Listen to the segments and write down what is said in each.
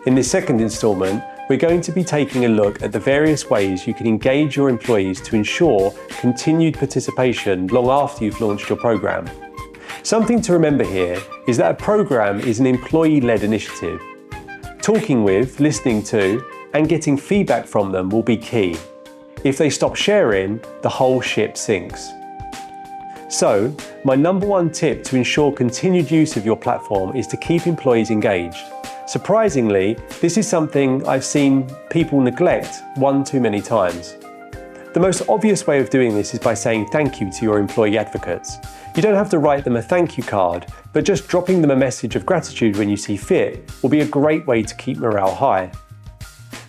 In this second instalment, we're going to be taking a look at the various ways you can engage your employees to ensure continued participation long after you've launched your program. Something to remember here is that a program is an employee-led initiative. Talking with, listening to, and getting feedback from them will be key. If they stop sharing, the whole ship sinks. So, my number one tip to ensure continued use of your platform is to keep employees engaged. Surprisingly, this is something I've seen people neglect one too many times. The most obvious way of doing this is by saying thank you to your employee advocates. You don't have to write them a thank you card, but just dropping them a message of gratitude when you see fit will be a great way to keep morale high.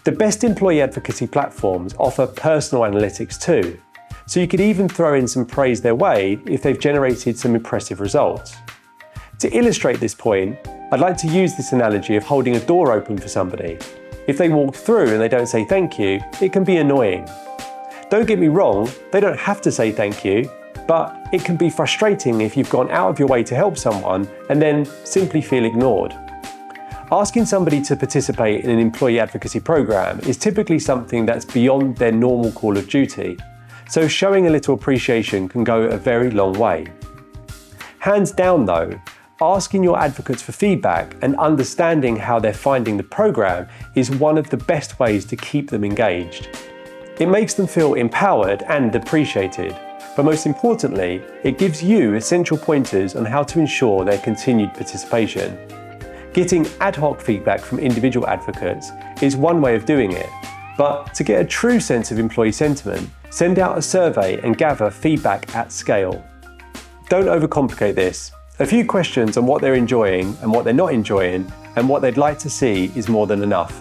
The best employee advocacy platforms offer personal analytics too, so you could even throw in some praise their way if they've generated some impressive results. To illustrate this point, I'd like to use this analogy of holding a door open for somebody. If they walk through and they don't say thank you, it can be annoying. Don't get me wrong, they don't have to say thank you, but it can be frustrating if you've gone out of your way to help someone and then simply feel ignored. Asking somebody to participate in an employee advocacy program is typically something that's beyond their normal call of duty, so showing a little appreciation can go a very long way. Hands down though, asking your advocates for feedback and understanding how they're finding the program is one of the best ways to keep them engaged. It makes them feel empowered and appreciated, but most importantly, it gives you essential pointers on how to ensure their continued participation. Getting ad hoc feedback from individual advocates is one way of doing it, but to get a true sense of employee sentiment, send out a survey and gather feedback at scale. Don't overcomplicate this. A few questions on what they're enjoying and what they're not enjoying and what they'd like to see is more than enough.